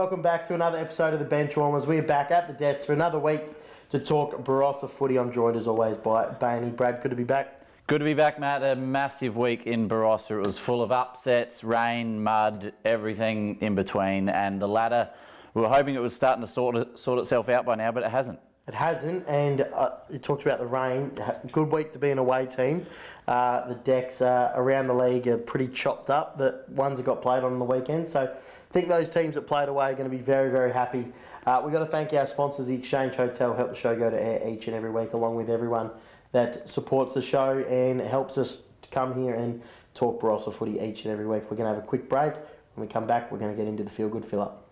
welcome back to another episode of the Benchwarmers. We're back at the desk for another week to talk Barossa footy. I'm joined as always by Bainey. Brad, good to be back. Good to be back, Matt. A massive week in Barossa. It was full of upsets, rain, mud, everything in between. And the ladder, we were hoping it was starting to sort itself out by now, but it hasn't. It hasn't, and you talked about the rain. Good week to be an away team. The decks around the league are pretty chopped up. The ones that got played on the weekend. So I think those teams that played away are going to be very, very happy. We've got to thank our sponsors, the Exchange Hotel, help the show go to air each and every week, along with everyone that supports the show and helps us to come here and talk Barossa footy each and every week. We're going to have a quick break. When we come back, we're going to get into the feel-good fill-up.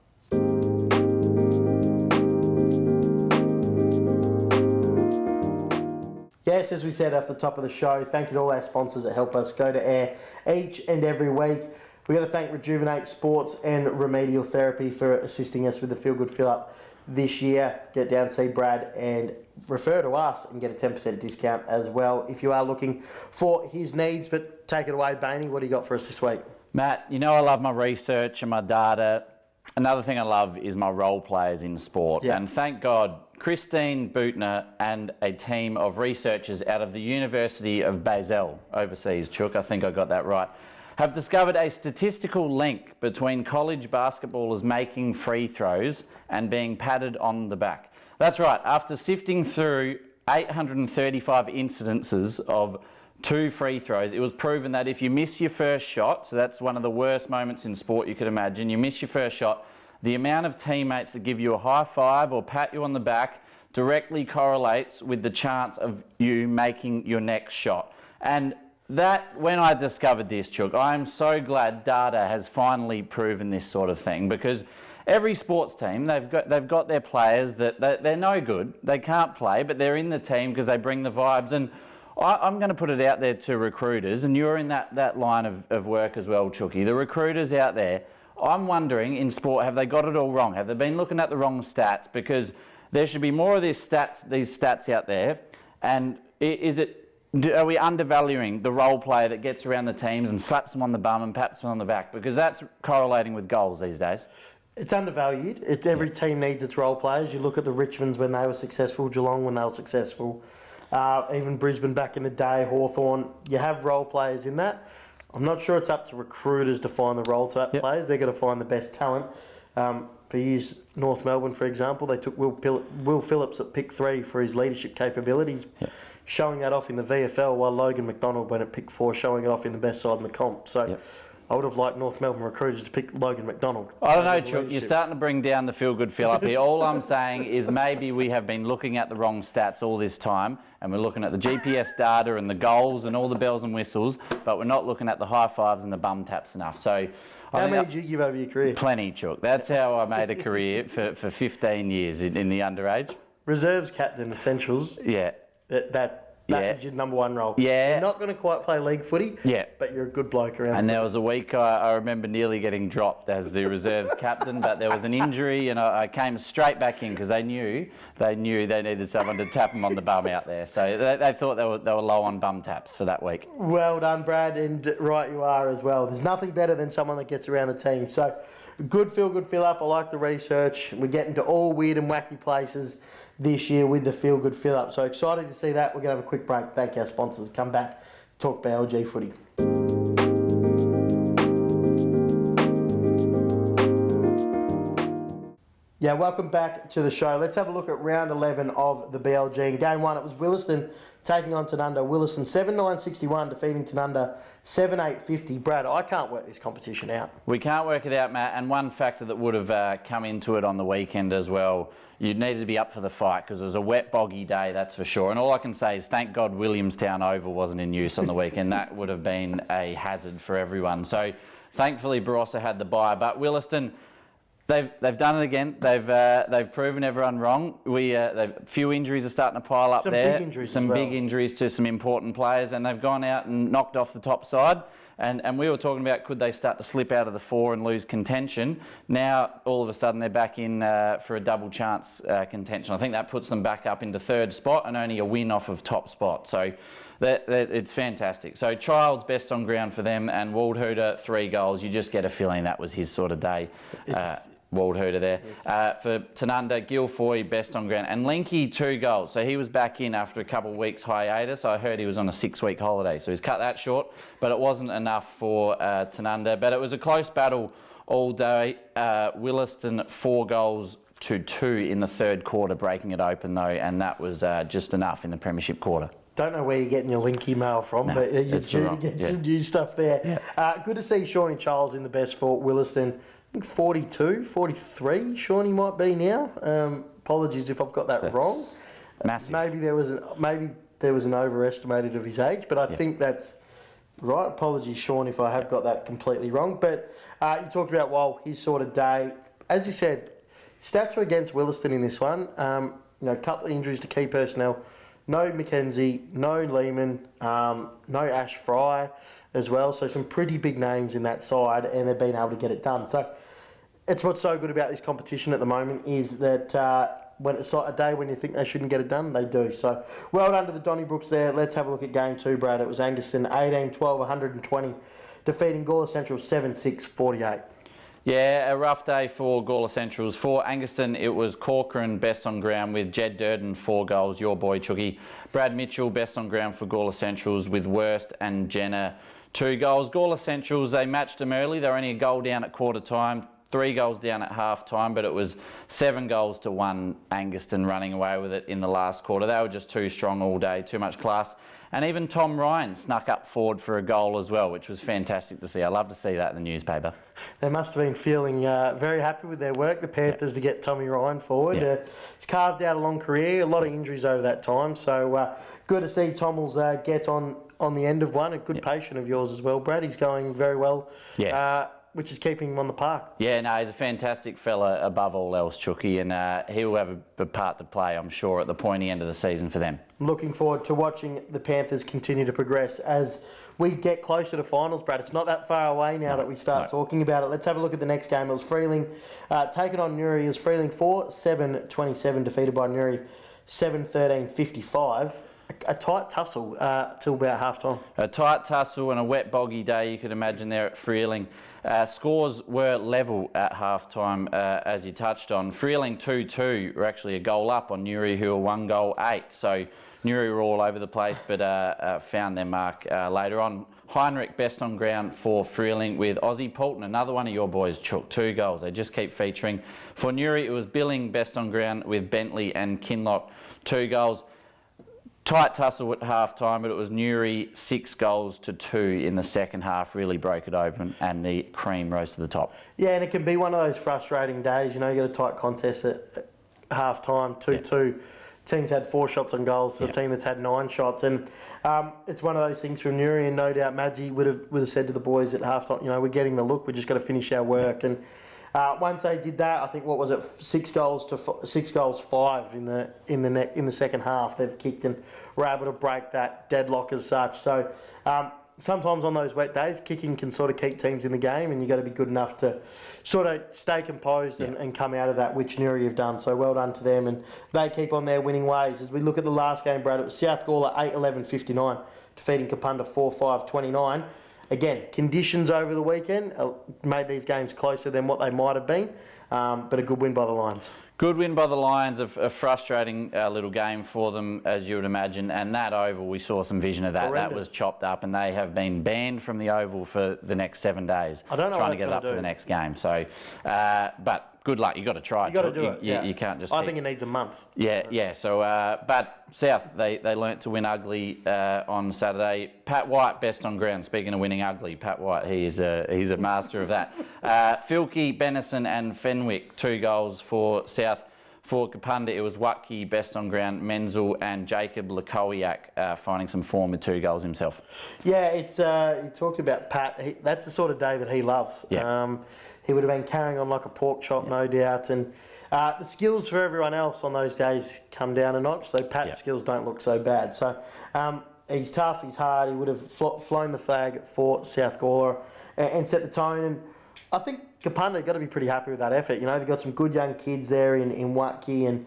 Yes, as we said at the top of the show, thank you to all our sponsors that help us go to air each and every week. We've got to thank Rejuvenate Sports and Remedial Therapy for assisting us with the Feel Good Fill Up this year. Get down, see Brad, and refer to us and get a 10% discount as well if you are looking for his needs. But take it away, Bainey. What do you got for us this week? Matt, you know I love my research and my data. Another thing I love is my role players in sport. Yeah. And thank God, Christine Bootner and a team of researchers out of the University of Basel, overseas, Chook, I think I got that right, have discovered a statistical link between college basketballers making free throws and being patted on the back. That's right, after sifting through 835 incidences of 2 free throws, it was proven that if you miss your first shot, so that's one of the worst moments in sport you could imagine, you miss your first shot, the amount of teammates that give you a high five or pat you on the back directly correlates with the chance of you making your next shot. And that, when I discovered this, Chook, I'm so glad data has finally proven this sort of thing, because every sports team, they've got their players that they're no good, they can't play, but they're in the team because they bring the vibes. And I'm going to put it out there to recruiters, and you're in that line of work as well, Chookie. The recruiters out there, I'm wondering in sport, have they got it all wrong? Have they been looking at the wrong stats? Because there should be more of these stats out there. And are we undervaluing the role player that gets around the teams and slaps them on the bum and pats them on the back? Because that's correlating with goals these days. It's undervalued. Every team needs its role players. You look at the Richmonds when they were successful, Geelong when they were successful, even Brisbane back in the day, Hawthorn. You have role players in that. I'm not sure it's up to recruiters to find the role players. They're going to find the best talent. For years, North Melbourne, for example, they took Will Phillips at pick 3 for his leadership capabilities, showing that off in the VFL, while Logan McDonald went at pick 4, showing it off in the best side in the comp. So I would have liked North Melbourne recruiters to pick Logan McDonald. I don't know, Chook, you're starting to bring down the feel-good fill-up here. All I'm saying is maybe we have been looking at the wrong stats all this time, and we're looking at the GPS data and the goals and all the bells and whistles, but we're not looking at the high fives and the bum taps enough. So, how many did you give over your career? Plenty, Chook. That's how I made a career for 15 years in the underage. Reserves captain essentials. Yeah. That is your number one role. Yeah. You're not going to quite play league footy, but you're a good bloke around. And there was a week I remember nearly getting dropped as the reserves captain, but there was an injury and I came straight back in because they knew they needed someone to tap them on the bum out there. So they thought they were low on bum taps for that week. Well done, Brad, and right you are as well. There's nothing better than someone that gets around the team. So good fill up. I like the research. We're getting to all weird and wacky places this year with the Feel Good Fill Up. So excited to see that. We're going to have a quick break. Thank our sponsors. Come back, talk BLG footy. Yeah, welcome back to the show. Let's have a look at round 11 of the BLG. In game 1, it was Williston taking on Tanunda. Williston 7-9-61, defeating Tanunda 7-8-50. Brad, I can't work this competition out. We can't work it out, Matt. And one factor that would have come into it on the weekend as well, you needed to be up for the fight because it was a wet, boggy day, that's for sure. And all I can say is thank God Williamstown Oval wasn't in use on the weekend. That would have been a hazard for everyone. So thankfully Barossa had the bye. But Williston, they've done it again. They've proven everyone wrong. Few injuries are starting to pile up there. Some big injuries to some important players, and they've gone out and knocked off the top side. And we were talking about could they start to slip out of the 4 and lose contention. Now all of a sudden they're back in for a double chance contention. I think that puts them back up into 3rd spot and only a win off of top spot. So it's fantastic. So Child's best on ground for them, and Waldhooter 3 goals. You just get a feeling that was his sort of day. Wald Hooter there. For Tanunda, Guilfoy, best on ground. And Linky, 2 goals. So he was back in after a couple of weeks hiatus. I heard he was on a 6-week holiday. So he's cut that short, but it wasn't enough for Tanunda. But it was a close battle all day. Williston, 4 goals to 2 in the third quarter, breaking it open though. And that was just enough in the premiership quarter. Don't know where you're getting your Linky mail from, but you're due to get some new stuff there. Yeah. Good to see Shawnee Charles in the best for Williston. I think 42, 43 Shawnee might be now. Apologies if I've got that wrong. Massive. Maybe there was an overestimated of his age, but I think that's right. Apologies, Sean, if I have got that completely wrong. But you talked about, his sort of day. As you said, stats were against Williston in this one. A couple of injuries to key personnel. No McKenzie, no Lehman, no Ash Fry as well. So some pretty big names in that side, and they've been able to get it done. So it's what's so good about this competition at the moment is that when it's a day when you think they shouldn't get it done, they do. So well done to the Donnybrooks there. Let's have a look at game 2, Brad. It was Angaston 18-12, 120, defeating Gawler Central 7-6, 48. Yeah, a rough day for Gawler Centrals. For Angaston, it was Corcoran best on ground with Jed Durden 4 goals, your boy Chookie. Brad Mitchell best on ground for Gawler Centrals with Worst and Jenner 2 goals. Gawler Centrals, they matched them early. They were only a goal down at quarter time, 3 goals down at half time, but it was 7 goals to 1 Angaston running away with it in the last quarter. They were just too strong all day, too much class. And even Tom Ryan snuck up forward for a goal as well, which was fantastic to see. I love to see that in the newspaper. They must have been feeling very happy with their work, the Panthers, to get Tommy Ryan forward. He's carved out a long career, a lot of injuries over that time. So good to see Tommels get on the end of one. A good patient of yours as well, Brad. He's going very well. Yes. Which is keeping him on the park. Yeah, no, he's a fantastic fella above all else, Chookie, and he will have a part to play, I'm sure, at the pointy end of the season for them. Looking forward to watching the Panthers continue to progress as we get closer to finals, Brad. It's not that far away now that we start talking about it. Let's have a look at the next game. It was Freeling taking on Newry. It was Freeling 4-7-27, defeated by Newry 7-13-55. A tight tussle till about half-time. A tight tussle and a wet, boggy day, you could imagine, there at Freeling. Scores were level at half-time, as you touched on. Freeling 2-2 were actually a goal up on Newry, who were 1 goal 8. So Newry were all over the place, but found their mark later on. Heinrich best on ground for Freeling with Ozzie Poulton, another one of your boys, Chook, 2 goals. They just keep featuring. For Newry, it was Billing best on ground with Bentley and Kinlock, 2 goals. Tight tussle at half-time, but it was Newry 6 goals to 2 in the second half. Really broke it open, and the cream rose to the top. Yeah, and it can be one of those frustrating days. You know, you got a tight contest at half-time, 2-2. Team's had 4 shots on goals to a team that's had 9 shots, and it's one of those things from Newry. And no doubt, Madsy would have said to the boys at half-time, you know, we're getting the look. We just got to finish our work. And once they did that, I think 6 goals 5 in the second half they've kicked, and were able to break that deadlock as such. So sometimes on those wet days, kicking can sort of keep teams in the game, and you've got to be good enough to sort of stay composed and come out of that, which Newry have done. So well done to them, and they keep on their winning ways. As we look at the last game, Brad, it was South Gawler 8-11-59, defeating Kapunda 4-5-29. Again, conditions over the weekend made these games closer than what they might have been, but a good win by the Lions. Good win by the Lions, a frustrating little game for them, as you would imagine. And that oval, we saw some vision of that. Horrendous. That was chopped up, and they have been banned from the oval for the next 7 days. I don't know trying what to get it up do. for the next game. So, but good luck. You've got to try. You've got to do it. You can't just. I think it needs a month. Yeah. So, but South, they learnt to win ugly on Saturday. Pat White best on ground. Speaking of winning ugly, Pat White, he's a master of that. Filkey, Benison, and Fenwick 2 goals for South. For Kapunda, it was Watke best on ground, Menzel, and Jacob Lekowiak finding some form with 2 goals himself. Yeah, it's you talked about Pat. That's the sort of day that he loves. Yeah. He would have been carrying on like a pork chop, no doubt. And the skills for everyone else on those days come down a notch. So Pat's skills don't look so bad. So he's tough, he's hard. He would have flown the flag for South Gawler and set the tone. And I think Kapunda got to be pretty happy with that effort. You know, they've got some good young kids there in Watke and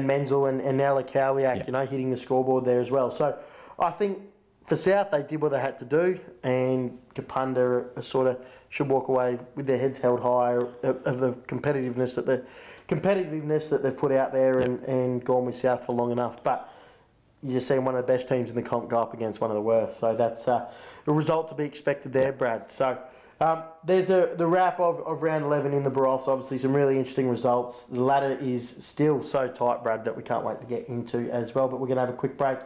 Menzel and now Lekowiak, you know, hitting the scoreboard there as well. So I think For South, they did what they had to do, and Kapunda sort of should walk away with their heads held high of the competitiveness that they've put out there and gone with South for long enough. But you're just seeing one of the best teams in the comp go up against one of the worst. So that's a result to be expected there, Brad. So there's the wrap of round 11 in the Barossa. Obviously, some really interesting results. The ladder is still so tight, Brad, that we can't wait to get into as well. But we're going to have a quick break,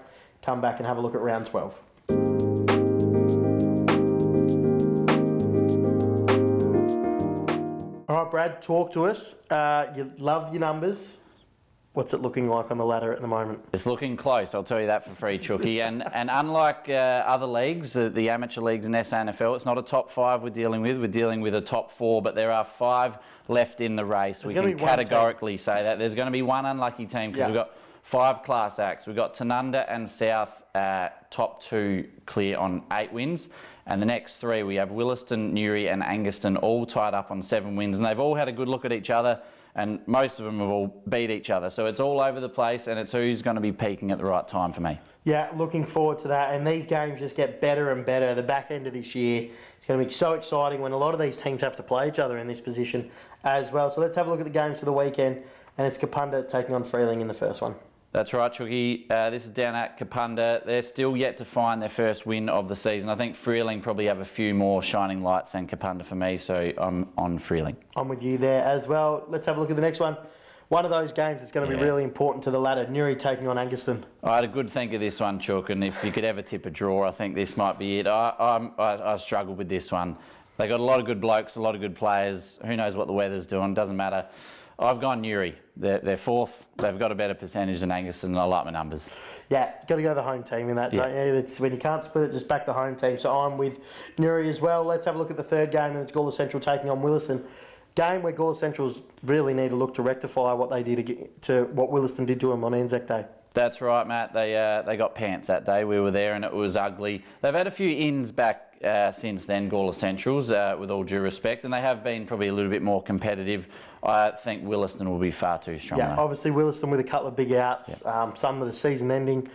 come back and have a look at round 12. All right, Brad, talk to us. You love your numbers. What's it looking like on the ladder at the moment? It's looking close, I'll tell you that for free, Chookie. And unlike other leagues, the amateur leagues and SANFL, it's not a top 5 we're dealing with. We're dealing with a top 4, but there are 5 left in the race. We can categorically say that. There's going to be one unlucky team because we've got 5 class acts. We've got Tanunda and South top 2 clear on 8 wins. And the next 3, we have Williston, Newry and Anguston all tied up on 7 wins. And they've all had a good look at each other. And most of them have all beat each other. So it's all over the place, and it's who's going to be peaking at the right time for me. Yeah, looking forward to that. And these games just get better and better. The back end of this year, it's going to be so exciting when a lot of these teams have to play each other in this position as well. So let's have a look at the games for the weekend. And it's Kapunda taking on Freeling in the first one. That's right, Chookie. This is down at Kapunda. They're still yet to find their first win of the season. I think Freeling probably have a few more shining lights than Kapunda for me, so I'm on Freeling. I'm with you there as well. Let's have a look at the next one. One of those games that's going to be really important to the ladder. Newry taking on Anguston. I had a good think of this one, Chook, and if you could ever tip a draw, I think this might be it. I struggled with this one. They got a lot of good blokes, a lot of good players. Who knows what the weather's doing? Doesn't matter. I've gone Newry. They're fourth. They've got a better percentage than Anguston, and I like my numbers. Yeah, got to go the home team in that, don't you? It's when you can't split it, just back the home team. So I'm with Newry as well. Let's have a look at the third game, and it's Gawler Central taking on Williston. Game where Gawler Centrals really need to look to rectify what they did to what Williston did to them on Anzac Day. That's right, Matt. They got pants that day. We were there, and it was ugly. They've had a few ins back since then, Gawler Centrals, with all due respect, and they have been probably a little bit more competitive. I think Williston will be far too strong. Yeah, obviously Williston with a couple of big outs, some that are season ending,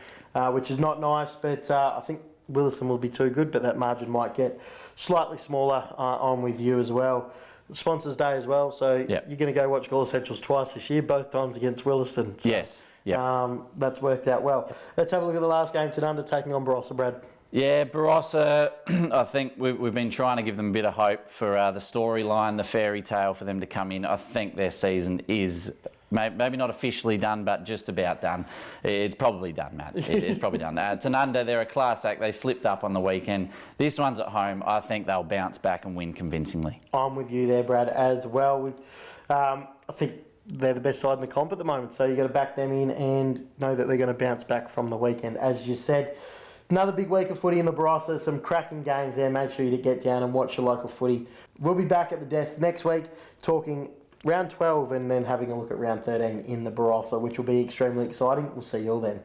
which is not nice, but I think Williston will be too good, but that margin might get slightly smaller. I'm with you as well. Sponsors Day as well, so you're going to go watch Gawler Centrals twice this year, both times against Williston. So, yes. That's worked out well. Let's have a look at the last game, Tanunda taking on Barossa, Brad. Yeah, Barossa, I think we've been trying to give them a bit of hope for the storyline, the fairy tale for them to come in. I think their season is maybe not officially done, but just about done. It's probably done, Matt. It's probably done. Tanunda, they're a class act. They slipped up on the weekend. This one's at home. I think they'll bounce back and win convincingly. I'm with you there, Brad, as well. I think they're the best side in the comp at the moment, so you've got to back them in and know that they're going to bounce back from the weekend, as you said. Another big week of footy in the Barossa, some cracking games there. Make sure you get down and watch your local footy. We'll be back at the desk next week talking round 12 and then having a look at round 13 in the Barossa, which will be extremely exciting. We'll see you all then.